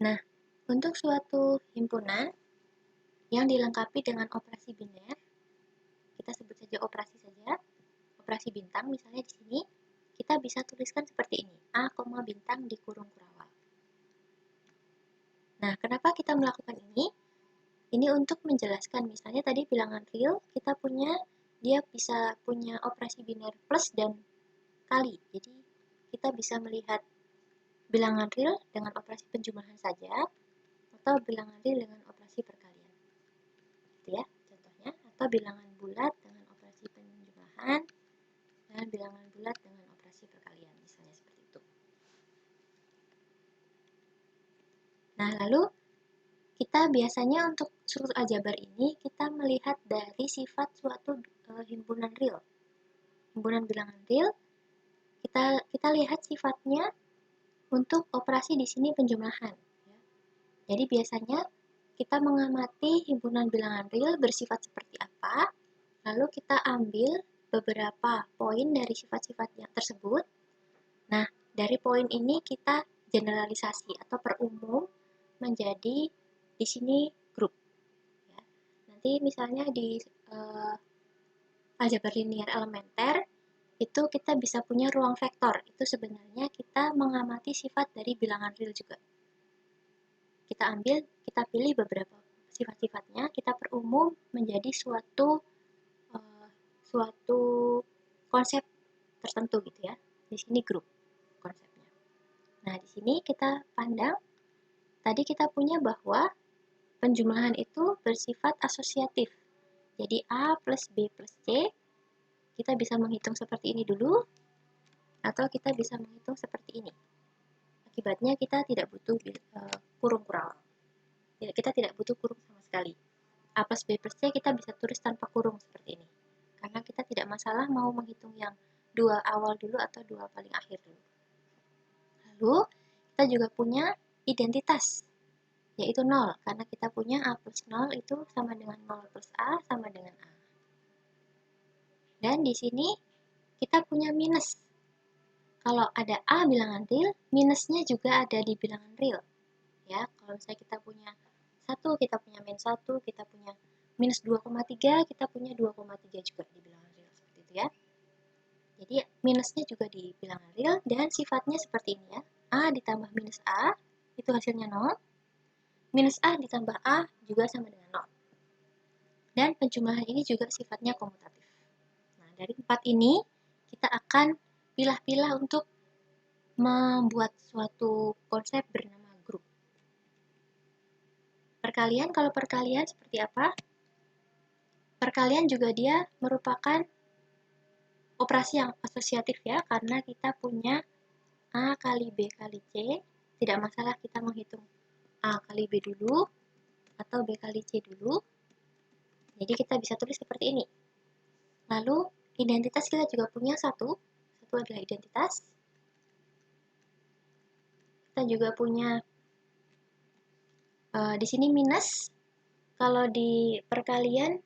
Nah, untuk suatu himpunan yang dilengkapi dengan operasi biner, kita sebut saja operasi saja, operasi bintang misalnya di sini, kita bisa tuliskan seperti ini, A, bintang dikurung kurawal. Nah, kenapa kita melakukan ini? Ini untuk menjelaskan, misalnya tadi bilangan real, kita punya, dia bisa punya operasi biner plus dan kali. Jadi, kita bisa melihat bilangan real dengan operasi penjumlahan saja, atau bilangan real dengan operasi perkalian. Gitu ya, contohnya. Atau bilangan bulat dengan operasi penjumlahan, dan bilangan bulat dengan operasi perkalian, misalnya seperti itu. Nah, lalu kita biasanya untuk struktur aljabar ini, kita melihat dari sifat suatu himpunan real. Himpunan bilangan real, kita lihat sifatnya untuk operasi di sini penjumlahan. Jadi biasanya kita mengamati himpunan bilangan real bersifat seperti apa, lalu kita ambil beberapa poin dari sifat-sifat yang tersebut. Nah, dari poin ini kita generalisasi atau perumum menjadi di sini grup. Ya. Nanti misalnya di aljabar linear elementer, itu kita bisa punya ruang vektor. Itu sebenarnya kita mengamati sifat dari bilangan real juga. Kita pilih beberapa sifat-sifatnya, kita perumum menjadi suatu konsep tertentu gitu ya. Di sini grup konsepnya. Nah, di sini kita pandang, tadi kita punya bahwa penjumlahan itu bersifat asosiatif. Jadi A plus B plus C, kita bisa menghitung seperti ini dulu, atau kita bisa menghitung seperti ini. Akibatnya kita tidak butuh kurung kurawal. Kita tidak butuh kurung sama sekali. A plus B plus C kita bisa tulis tanpa kurung seperti ini. Karena kita tidak masalah mau menghitung yang dua awal dulu atau dua paling akhir dulu. Lalu, kita juga punya identitas, yaitu 0. Karena kita punya A plus 0 itu sama dengan 0 plus A sama dengan A. Dan di sini kita punya minus. Kalau ada A bilangan real, minusnya juga ada di bilangan real. Ya, kalau misalnya kita punya 1, kita punya min 1, kita punya minus 2,3, kita punya 2,3 juga di bilangan real. Seperti itu ya. Jadi minusnya juga di bilangan real dan sifatnya seperti ini ya. A ditambah minus A, itu hasilnya 0. Minus A ditambah A juga sama dengan 0. Dan penjumlahan ini juga sifatnya komutatif. Nah, dari 4 ini, kita akan pilah-pilah untuk membuat suatu konsep bernama grup. Perkalian, kalau perkalian seperti apa? Perkalian juga dia merupakan operasi yang asosiatif ya, karena kita punya A kali B kali C, tidak masalah kita menghitung A kali B dulu, atau B kali C dulu. Jadi kita bisa tulis seperti ini. Lalu, identitas kita juga punya satu adalah identitas. Kita juga punya di sini minus. Kalau di perkalian,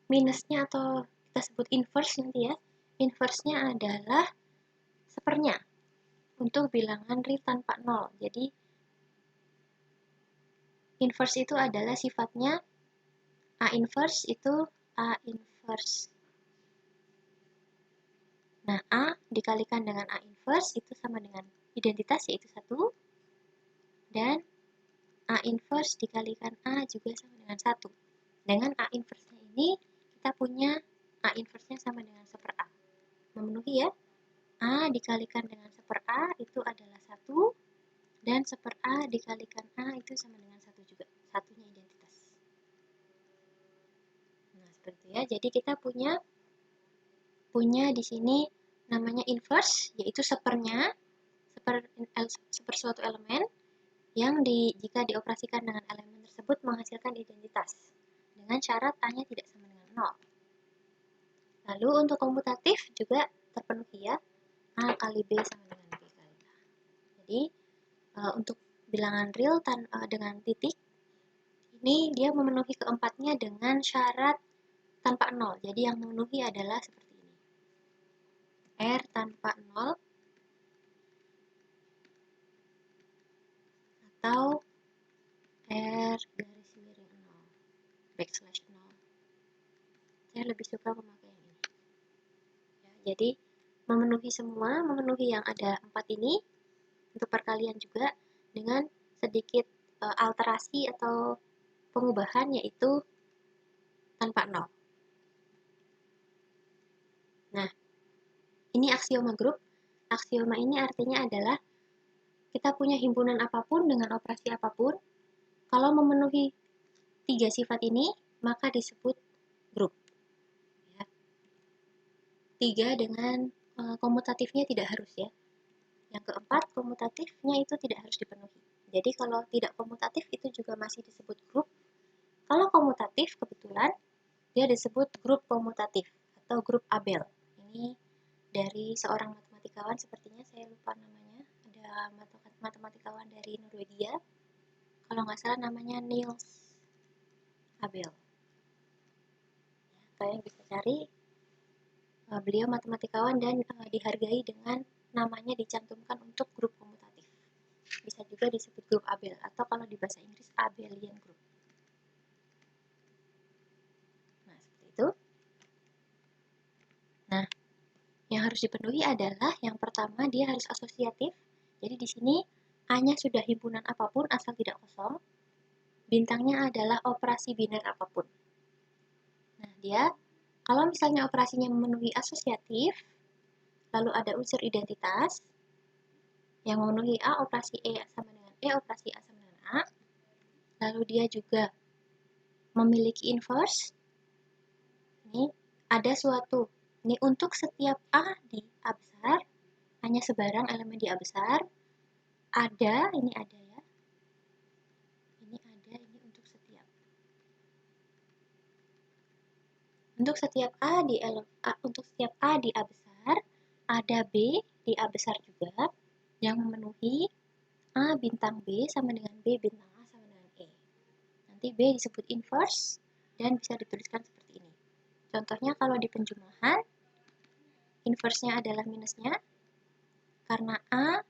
minusnya atau kita sebut inverse nanti ya. Inverse-nya adalah sepernya untuk bilangan real tanpa 0. Jadi, inverse itu adalah sifatnya A inverse itu A inverse. Nah, A dikalikan dengan A inverse itu sama dengan identitas yaitu 1. Dan A inverse dikalikan A juga sama dengan 1. Dengan A inverse-nya ini, kita punya A inverse-nya sama dengan 1 per A. Memenuhi ya. A dikalikan dengan 1 per A itu adalah 1. Dan 1 per A dikalikan A itu sama dengan 1 juga. Satunya identitas. Nah, seperti itu ya. Jadi kita punya di sini namanya inverse, yaitu sepernya, seper suatu elemen, yang jika dioperasikan dengan elemen tersebut menghasilkan identitas, dengan syarat A-nya tidak sama dengan 0. Lalu untuk komutatif juga terpenuhi ya, A kali B sama dengan B kali A. Jadi, untuk bilangan real dengan titik, ini dia memenuhi keempatnya dengan syarat tanpa 0. Jadi yang memenuhi adalah seperti ini. R tanpa 0 atau backslash 0. Saya lebih suka memakai yang ini. Ya, jadi memenuhi semua, memenuhi yang ada 4 ini, untuk perkalian juga dengan sedikit alterasi atau pengubahan, yaitu tanpa 0. Nah, ini aksioma grup. Aksioma ini artinya adalah kita punya himpunan apapun dengan operasi apapun, kalau memenuhi 3 sifat ini, maka disebut grup. Ya. 3 dengan komutatifnya tidak harus ya. Yang keempat, komutatifnya itu tidak harus dipenuhi. Jadi kalau tidak komutatif itu juga masih disebut grup. Kalau komutatif kebetulan dia disebut grup komutatif atau grup Abel. Ini dari seorang matematikawan, sepertinya saya lupa namanya. Ada matematikawan dari Norwegia. Kalau nggak salah namanya Niels Abel. Kalian bisa cari, beliau matematikawan dan dihargai dengan namanya dicantumkan untuk grup komutatif. Bisa juga disebut grup Abel, atau kalau di bahasa Inggris Abelian group. Nah, seperti itu. Nah, yang harus dipenuhi adalah yang pertama, dia harus asosiatif. Jadi di sini A-nya sudah himpunan apapun asal tidak kosong. Bintangnya adalah operasi biner apapun. Nah, dia kalau misalnya operasinya memenuhi asosiatif, lalu ada unsur identitas yang memenuhi A, operasi E sama dengan E, operasi A sama dengan A. Lalu dia juga memiliki inverse. Ini ada suatu, ini untuk setiap A di A besar, hanya sebarang elemen di A besar, ada, ini ada ya. Ini ada, ini untuk setiap. Untuk setiap A di untuk setiap A di A besar, ada B di A besar juga yang memenuhi A bintang B sama dengan B bintang A sama dengan E. Nanti B disebut inverse dan bisa dituliskan seperti ini. Contohnya kalau di penjumlahan, inverse-nya adalah minusnya, karena A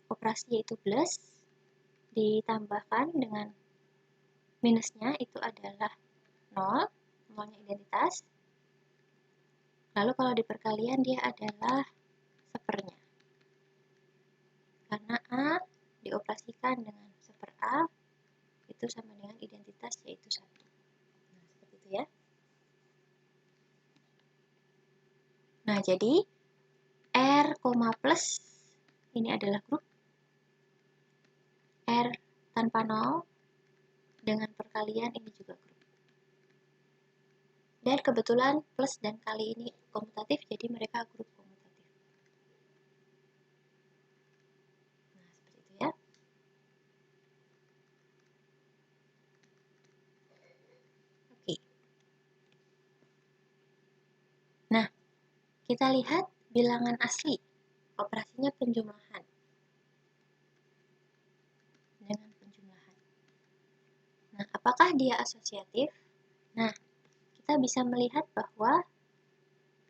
operasi yaitu plus, ditambahkan dengan minusnya itu adalah 0, nolnya identitas. Lalu kalau di perkalian dia adalah sepernya. Karena A dioperasikan dengan seper A, itu sama dengan identitas yaitu 1. Nah, seperti itu ya. Nah, jadi R, plus ini adalah grup. R tanpa 0 dengan perkalian ini juga grup. Dan kebetulan plus dan kali ini komutatif, jadi mereka grup komutatif. Nah, seperti itu ya. Oke. Nah, kita lihat bilangan asli. Operasinya penjumlahan. Dengan penjumlahan. Nah, apakah dia asosiatif? Nah, kita bisa melihat bahwa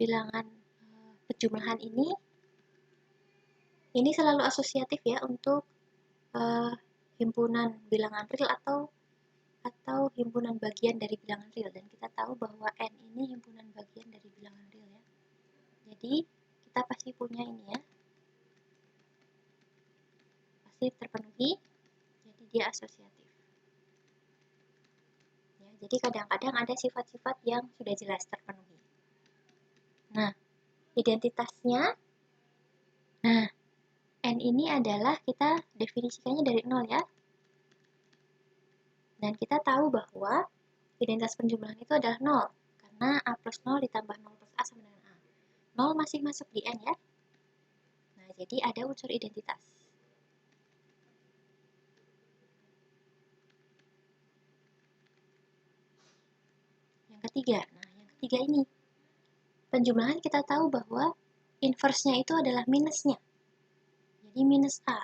bilangan penjumlahan ini selalu asosiatif ya untuk himpunan bilangan real atau himpunan bagian dari bilangan real. Dan kita tahu bahwa N ini himpunan bagian dari bilangan real ya. Jadi kita pasti punya ini ya, pasti terpenuhi, jadi dia asosiatif ya. Jadi kadang-kadang ada sifat-sifat yang sudah jelas terpenuhi. Nah, identitasnya, nah N ini adalah kita definisikannya dari 0 ya. Dan kita tahu bahwa identitas penjumlahan itu adalah 0, karena A plus 0 ditambah 0 plus A sama dengan A. 0 masih masuk di N ya. Nah, jadi ada unsur identitas. Yang ketiga, nah yang ketiga ini, penjumlahan kita tahu bahwa inverse-nya itu adalah minusnya. Jadi minus A.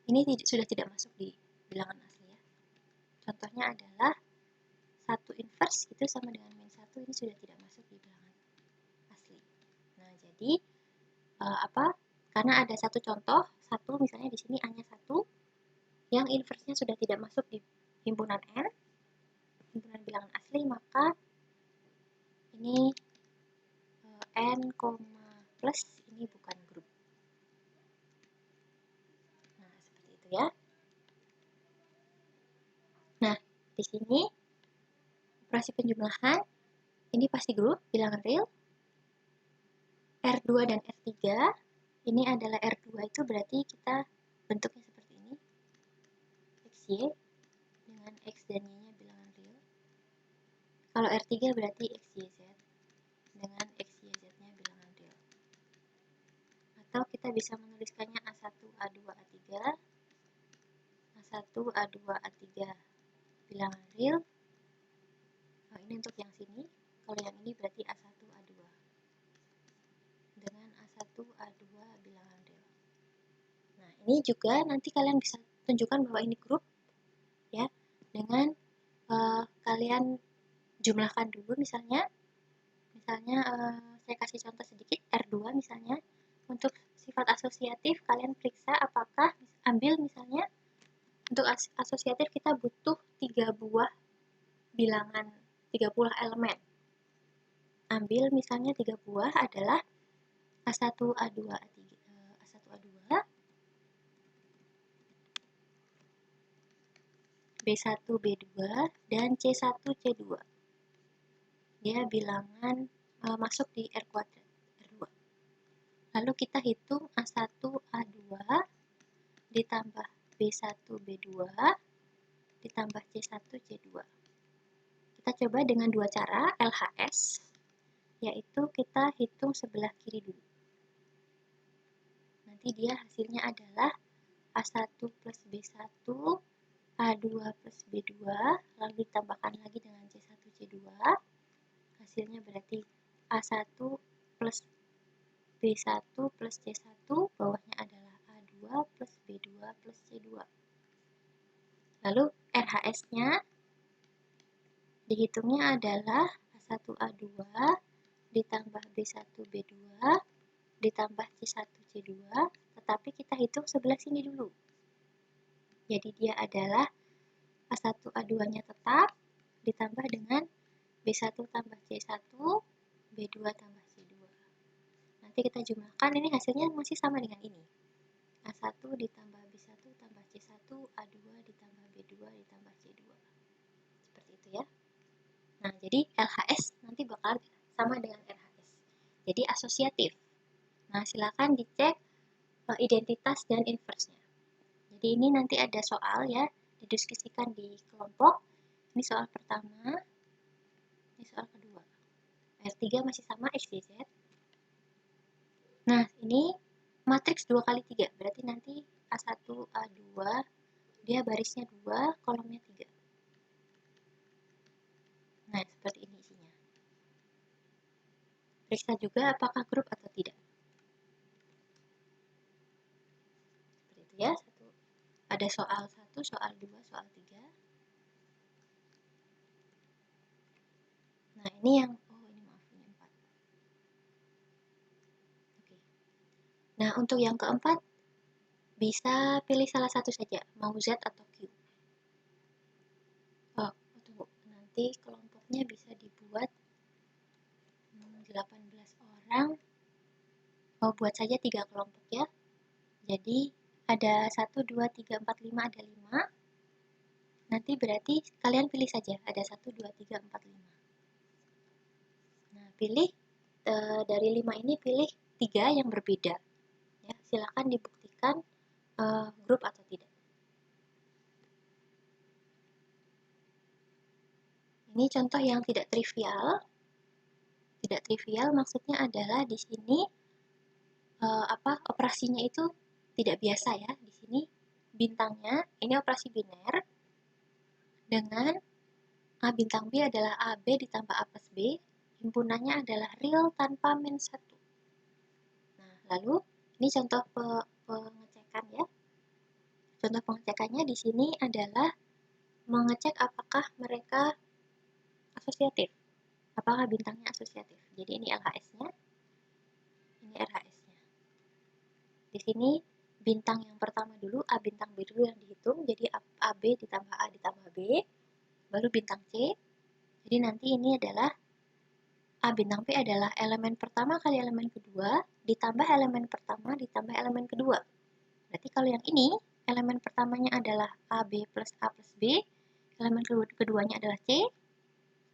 Ini sudah tidak masuk di bilangan asli ya. Contohnya adalah 1 inverse itu sama dengan minus 1, ini sudah tidak masuk di bilangan asli. Nah, jadi karena ada satu contoh, 1 misalnya di sini A-nya 1, yang inverse-nya sudah tidak masuk di himpunan N, himpunan bilangan asli, maka ini N, plus ini bukan grup. Nah, seperti itu ya. Nah, di sini operasi penjumlahan ini pasti grup bilangan real. R2 dan R3 ini adalah R2 itu berarti kita bentuknya seperti ini. XY dengan X dan Y-nya bilangan real. Kalau R3 berarti XYZ dengan XYZ-nya bilangan real. Atau kita bisa menuliskannya A1, A2, A3, A1, A2, A3 bilangan real. Nah, ini untuk yang sini. Kalau yang ini berarti A1, A2 dengan A1, A2 bilangan real. Nah, ini juga nanti kalian bisa tunjukkan bahwa ini grup ya, dengan kalian jumlahkan dulu misalnya saya kasih contoh sedikit, R2 misalnya, untuk sifat asosiatif kalian periksa apakah, ambil misalnya untuk asosiatif kita butuh 3 buah bilangan, 3 buah elemen. Ambil misalnya 3 buah adalah A1, A2, A3, A1, A2, B1, B2, dan C1, C2. Dia bilangan masuk di R kuadrat, R2. Lalu kita hitung A1, A2 ditambah B1, B2 ditambah C1, C2. Kita coba dengan dua cara, LHS, yaitu kita hitung sebelah kiri dulu. Nanti dia hasilnya adalah A1 plus B1, A2 plus B2, lalu ditambahkan lagi dengan C1, C2. Hasilnya berarti A1 plus B1 plus C1, bawahnya adalah A2 plus B2 plus C2. Lalu RHS-nya dihitungnya adalah A1, A2 ditambah B1, B2 ditambah C1, C2, tetapi kita hitung sebelah sini dulu. Jadi dia adalah A1, A2-nya tetap ditambah dengan B1 tambah C1, B2 tambah C2. Nanti kita jumlahkan, ini hasilnya masih sama dengan ini. A1 ditambah B1 tambah C1, A2 ditambah B2 ditambah C2. Seperti itu ya. Nah, jadi LHS nanti bakal sama dengan RHS. Jadi asosiatif. Nah, silakan dicek identitas dan inversnya. Jadi ini nanti ada soal ya, didiskusikan di kelompok. Ini soal pertama, ini soal kedua. R3 masih sama XYZ. Nah, ini matriks 2 kali 3, berarti nanti A1, A2, dia barisnya 2, kolomnya 3. Nah, seperti ini isinya. Periksa juga apakah grup atau tidak. Seperti itu ya. Ada soal 1, soal 2, soal 3. Nah, ini yang, ini maaf, ini 4. Oke. Nah, untuk yang keempat, bisa pilih salah satu saja, mau Z atau Q. Oh, tunggu. Nanti kelompoknya bisa dibuat 18 orang. Oh, buat saja 3 kelompok ya. Jadi, ada 1, 2, 3, 4, 5, ada 5. Nanti berarti kalian pilih saja, ada 1, 2, 3, 4, 5. Nah, pilih dari 5 ini pilih 3 yang berbeda. Ya, silakan dibuktikan grup atau tidak. Ini contoh yang tidak trivial. Tidak trivial maksudnya adalah di sini operasinya itu tidak biasa ya. Di sini bintangnya ini operasi biner dengan A bintang B adalah AB ditambah A plus B, himpunannya adalah real tanpa min 1. Nah, lalu ini contoh pengecekan ya. Contoh pengecekannya di sini adalah mengecek apakah mereka asosiatif. Apakah bintangnya asosiatif. Jadi ini LHS-nya, ini RHS-nya. Di sini bintang yang pertama dulu, A bintang B dulu yang dihitung, jadi AB ditambah A ditambah B, baru bintang C. Jadi nanti ini adalah A bintang P adalah elemen pertama kali elemen kedua, ditambah elemen pertama ditambah elemen kedua. Berarti kalau yang ini, elemen pertamanya adalah AB plus A plus B, elemen keduanya adalah C,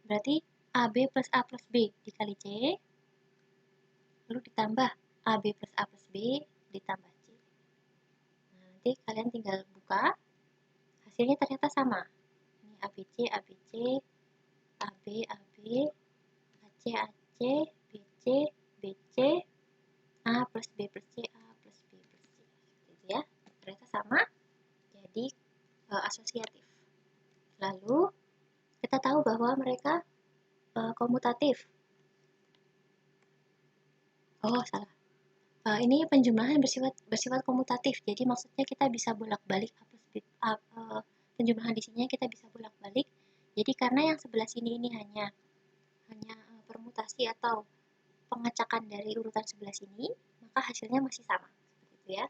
berarti AB plus A plus B dikali C, lalu ditambah AB plus A plus B ditambah C. Nah, nanti kalian tinggal buka, hasilnya ternyata sama. Ini ABC, ABC, AB, AB, AC, AC, BC, BC, A plus B plus C, A plus B plus C. Gitu ya, ternyata sama, jadi asosiatif. Lalu, kita tahu bahwa mereka komutatif. Oh, salah. Ini penjumlahan bersifat komutatif, jadi maksudnya kita bisa bolak-balik penjumlahan di sini kita bisa bolak-balik. Jadi karena yang sebelah sini ini hanya permutasi atau pengacakan dari urutan sebelah sini, maka hasilnya masih sama, seperti itu ya.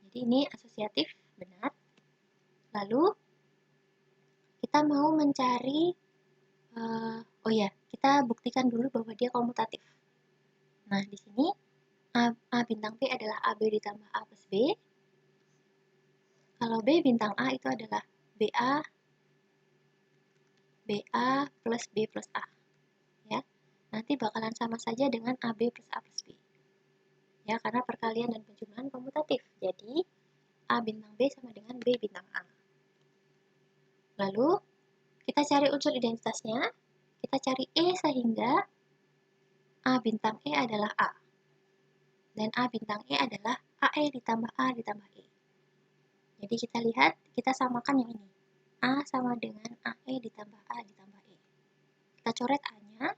Jadi ini asosiatif, benar. Lalu kita mau mencari, kita buktikan dulu bahwa dia komutatif. Nah, di sini A bintang P adalah AB ditambah A plus B. Kalau B bintang A itu adalah BA plus B plus A. Ya, nanti bakalan sama saja dengan AB plus A plus B. Ya, karena perkalian dan penjumlahan komutatif. Jadi, A bintang B sama dengan B bintang A. Lalu, kita cari unsur identitasnya. Kita cari E sehingga A bintang E adalah A. Dan A bintang E adalah AE ditambah A ditambah E. Jadi kita lihat, kita samakan yang ini. A sama dengan AE ditambah A ditambah E. Kita coret A-nya,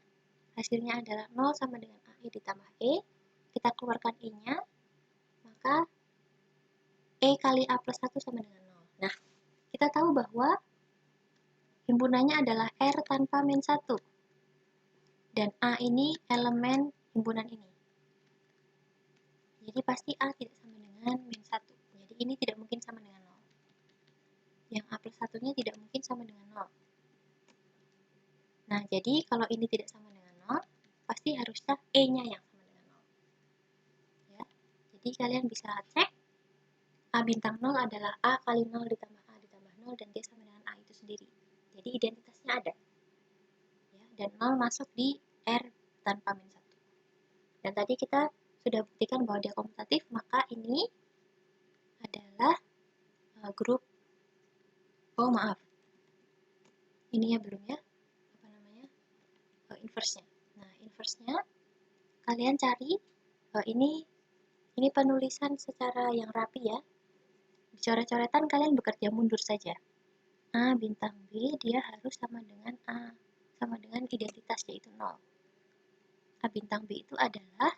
hasilnya adalah 0 sama dengan AE ditambah E. Kita keluarkan E-nya, maka E kali A plus 1 sama dengan 0. Nah, kita tahu bahwa himpunannya adalah R tanpa min 1. Dan A ini elemen himpunan ini. Jadi pasti A tidak sama dengan min 1. Jadi ini tidak mungkin sama dengan 0. Yang A plus 1-nya tidak mungkin sama dengan 0. Nah, jadi kalau ini tidak sama dengan 0, pasti harusnya E-nya yang sama dengan 0. Ya. Jadi kalian bisa cek A bintang 0 adalah A kali 0 ditambah A ditambah 0 dan dia sama dengan A itu sendiri. Jadi identitasnya ada. Ya, dan 0 masuk di R tanpa min 1. Dan tadi kita sudah buktikan bahwa dia komutatif, maka ini adalah grup, ini ya belum ya, inverse-nya. Nah, inverse-nya kalian cari, ini penulisan secara yang rapi ya. Di coret-coretan kalian bekerja mundur saja. A bintang B dia harus sama dengan A, sama dengan identitas yaitu 0. A bintang B itu adalah,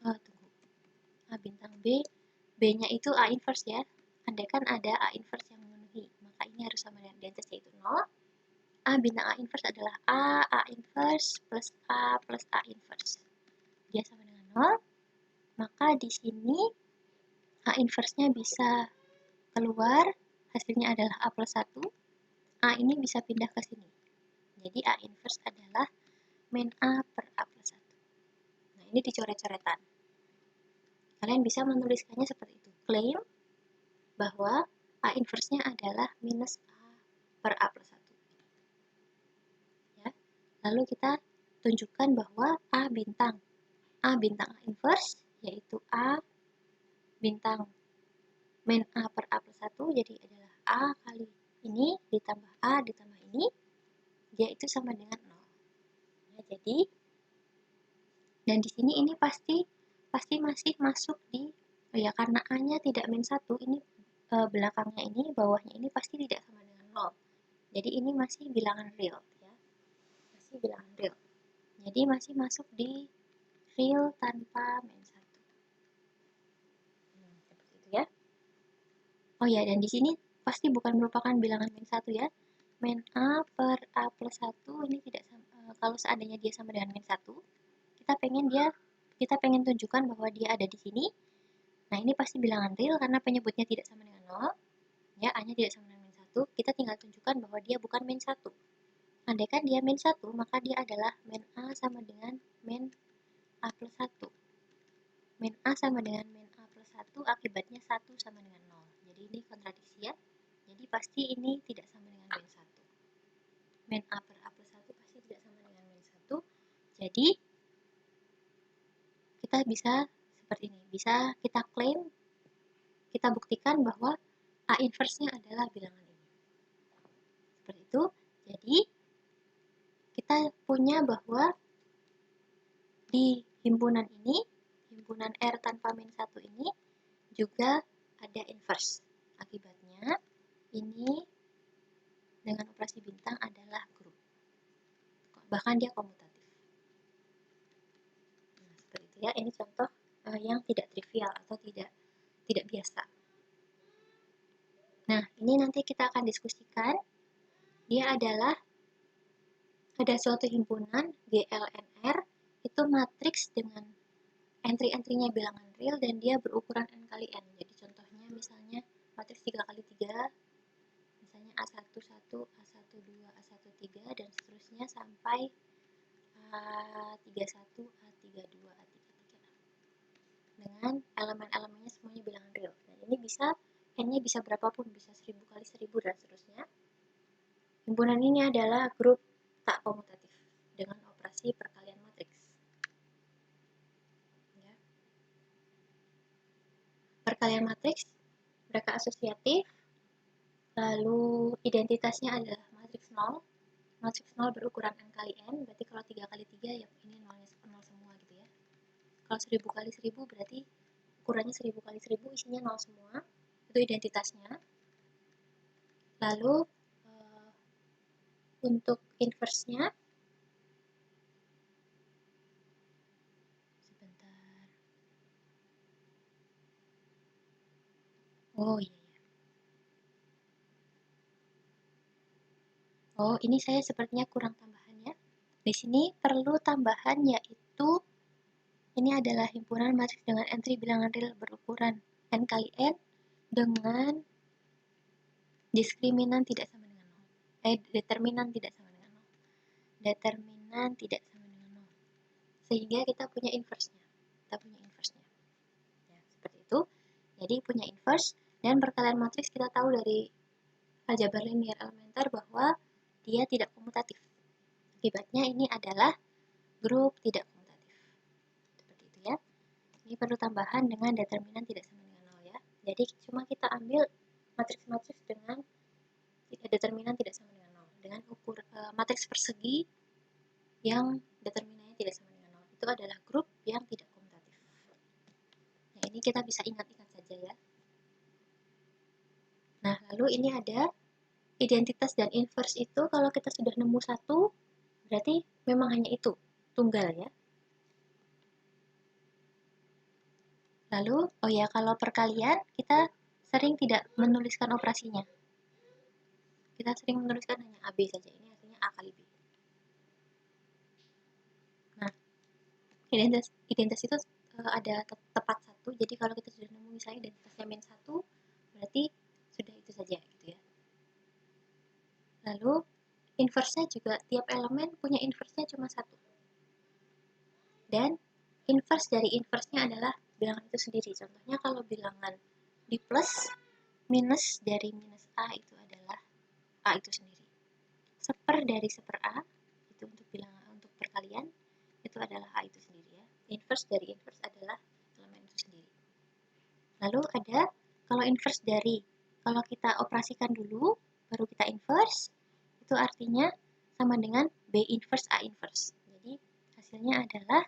A bintang B, B-nya itu A inverse ya. Andaikan ada A inverse yang memenuhi, maka ini harus sama dengan identitas yaitu 0. A bintang A inverse adalah A inverse plus A plus A inverse. Dia sama dengan 0, maka di sini A inverse-nya bisa keluar, hasilnya adalah A plus 1. A ini bisa pindah ke sini. Jadi A inverse adalah min A per A plus 1. Nah, ini dicoret-coretan. Kalian bisa menuliskannya seperti itu. Klaim bahwa A inverse-nya adalah minus A per A plus 1. Ya. Lalu kita tunjukkan bahwa A bintang A inverse, yaitu A bintang min A per A plus 1, jadi adalah A kali ini ditambah A ditambah ini, dia itu sama dengan 0. Ya, jadi, dan di sini ini pasti masih masuk di, karena A-nya tidak min 1, ini belakangnya ini, bawahnya ini pasti tidak sama dengan 0. Jadi ini masih bilangan real. Ya. Masih bilangan real. Jadi masih masuk di real tanpa min 1. Seperti itu ya. Oh ya, dan di sini pasti bukan merupakan bilangan min 1 ya. Min A per A plus 1 ini tidak sama, kalau seandainya dia sama dengan min 1, kita pengen tunjukkan bahwa dia ada di sini, Nah, ini pasti bilangan real karena penyebutnya tidak sama dengan 0. Ya, A-nya tidak sama dengan min 1. Kita tinggal tunjukkan bahwa dia bukan min 1. Andaikan dia min 1, maka dia adalah min A sama dengan min A plus 1. Min A sama dengan min A plus 1, akibatnya 1 sama dengan 0. Jadi ini kontradiksi ya. Jadi pasti ini tidak sama dengan min 1. Min A per A plus 1 pasti tidak sama dengan min 1. Jadi, kita bisa seperti ini. Bisa kita klaim, kita buktikan bahwa A inverse-nya adalah bilangan ini. Seperti itu. Jadi, kita punya bahwa di himpunan ini, himpunan R tanpa min 1 ini, juga ada inverse. Akibatnya, ini dengan operasi bintang adalah grup. Bahkan dia komutatif. Nah, seperti itu ya. Ini contoh yang tidak trivial atau tidak biasa. Nah, ini nanti kita akan diskusikan. Dia adalah ada suatu himpunan GLNR, itu matriks dengan entry-entry-nya bilangan real dan dia berukuran n kali n. Jadi contohnya misalnya matriks 3 kali 3, misalnya A11, A12, A13 dan seterusnya sampai A31, A32, A33. Dengan elemen-elemennya semuanya bilangan real. Nah, ini bisa n-nya bisa berapapun, bisa 1000 kali 1000 dan seterusnya. Himpunan ini adalah grup tak komutatif dengan operasi perkalian matriks. Ya. Perkalian matriks, mereka asosiatif, lalu identitasnya adalah matriks 0. Matriks 0 berukuran n kali n, berarti kalau 3 kali 3 ya ini 0 semua gitu ya. Kalau 1000 kali 1000 berarti ukurannya 1000 kali 1000 isinya 0 semua. Itu identitasnya. Lalu untuk inverse-nya, sebentar. Oh iya. Oh, ini saya sepertinya kurang tambahannya. Di sini perlu tambahan yaitu ini adalah himpunan matriks dengan entry bilangan real berukuran n kali n dengan diskriminan tidak sama dengan 0. Determinan tidak sama dengan 0. Determinan tidak sama dengan 0. Sehingga kita punya inverse-nya. Ya, seperti itu. Jadi punya inverse dan perkalian matriks kita tahu dari aljabar linear elementer bahwa dia tidak komutatif. Akibatnya ini adalah grup tidak komutatif. Seperti itu ya. Ini perlu tambahan dengan determinan tidak sama dengan 0 ya. Jadi cuma kita ambil matriks-matriks dengan determinan tidak sama dengan 0. Dengan matriks persegi yang determinannya tidak sama dengan 0. Itu adalah grup yang tidak komutatif. Nah, ini kita bisa ingat-ingat saja ya. Nah, lalu ini ada identitas dan inverse itu kalau kita sudah nemu satu, berarti memang hanya itu, tunggal ya. Lalu, oh ya, kalau perkalian kita sering tidak menuliskan operasinya. Kita sering menuliskan hanya AB saja. Ini artinya A kali B. Nah, identitas itu ada tepat satu. Jadi kalau kita sudah nemu misalnya identitasnya min 1, berarti sudah itu saja gitu ya. Lalu, inverse-nya juga tiap elemen punya inverse-nya cuma satu. Dan inverse dari inverse-nya adalah bilangan itu sendiri. Contohnya kalau bilangan di plus, minus dari minus A itu adalah A itu sendiri. Seper dari seper A, itu untuk bilangan untuk perkalian, itu adalah A itu sendiri ya. Inverse dari inverse adalah elemen itu sendiri. Lalu ada, kalau inverse dari, kalau kita operasikan dulu, baru kita inverse, itu artinya sama dengan B inverse A inverse. Jadi hasilnya adalah,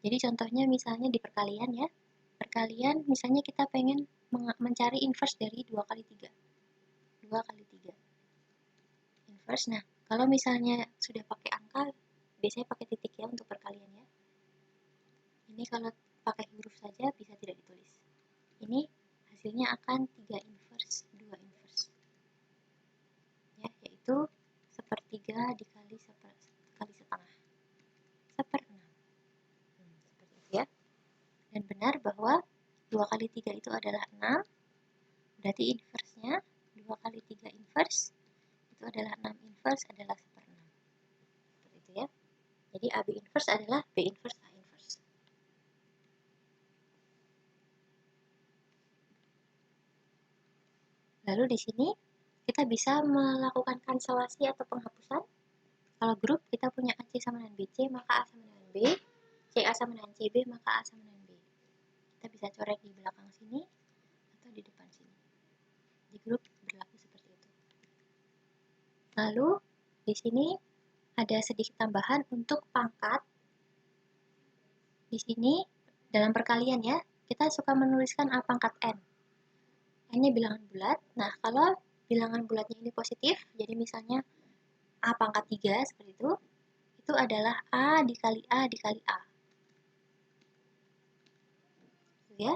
jadi contohnya misalnya di perkalian ya, perkalian misalnya kita pengen mencari inverse dari 2 kali 3. 2 kali 3. Inverse, nah kalau misalnya sudah pakai angka, biasanya pakai titik ya untuk perkalian ya. Ini kalau pakai huruf saja bisa tidak ditulis. Ini hasilnya akan 3 inverse, 2 inverse. Ya, yaitu sepertiga dikali kali setengah. Seper 6. Seperti itu ya. Dan benar bahwa 2 kali 3 itu adalah 6, berarti inverse-nya 2 kali 3 inverse itu adalah 6 inverse adalah 1/6. Seperti itu ya. Jadi AB inverse adalah B inverse A inverse. Lalu di sini kita bisa melakukan kanselasi atau penghapusan. Kalau grup kita punya AC sama dengan BC, maka A sama dengan B. CA sama dengan CB, maka A sama dengan B. Kita bisa coret di belakang sini atau di depan sini. Di grup berlaku seperti itu. Lalu di sini ada sedikit tambahan untuk pangkat. Di sini dalam perkalian ya, kita suka menuliskan A pangkat N. N-nya bilangan bulat. Nah, kalau bilangan bulatnya ini positif, jadi misalnya A pangkat 3 seperti itu adalah A dikali A dikali A. Ya.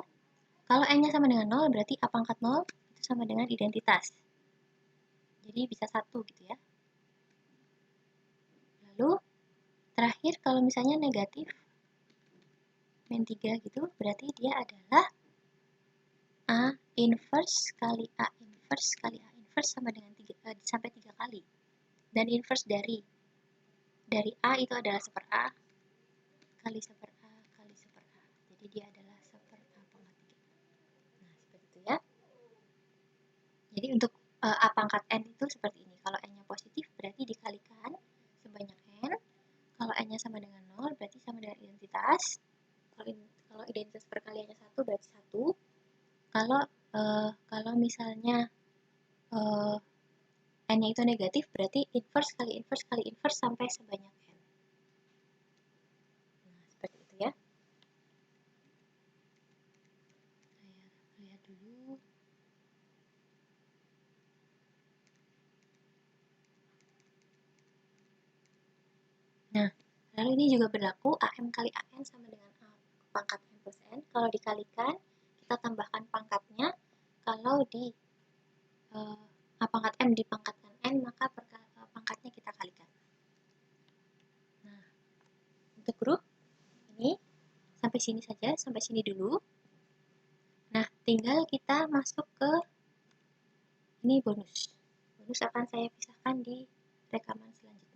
Kalau N-nya sama dengan 0, berarti A pangkat 0 itu sama dengan identitas. Jadi bisa 1 gitu ya. Lalu, terakhir kalau misalnya negatif, min 3 gitu, berarti dia adalah A inverse kali A inverse kali A inverse sama dengan 3, sampai 3 kali. Dan inverse dari A itu adalah 1/A kali 1/A kali 1/A. Jadi dia adalah 1/A pangkat 3. Nah, seperti itu ya. Jadi untuk A pangkat N itu seperti ini. Kalau N-nya positif berarti dikalikan sebanyak N. Kalau N-nya sama dengan 0 berarti sama dengan identitas. Kalau identitas perkaliannya 1 berarti 1. Kalau misalnya N-nya itu negatif berarti inverse kali inverse kali inverse sampai sebanyak N. Nah, seperti itu ya. Saya lihat dulu. Nah, lalu ini juga berlaku AM kali AN sama dengan A pangkat N plus N. Kalau dikalikan, kita tambahkan pangkatnya. Kalau di A pangkat M dipangkatkan N, maka pangkatnya kita kalikan. Nah, untuk grup ini sampai sini saja, sampai sini dulu. Nah, tinggal kita masuk ke ini bonus. Bonus akan saya pisahkan di rekaman selanjutnya.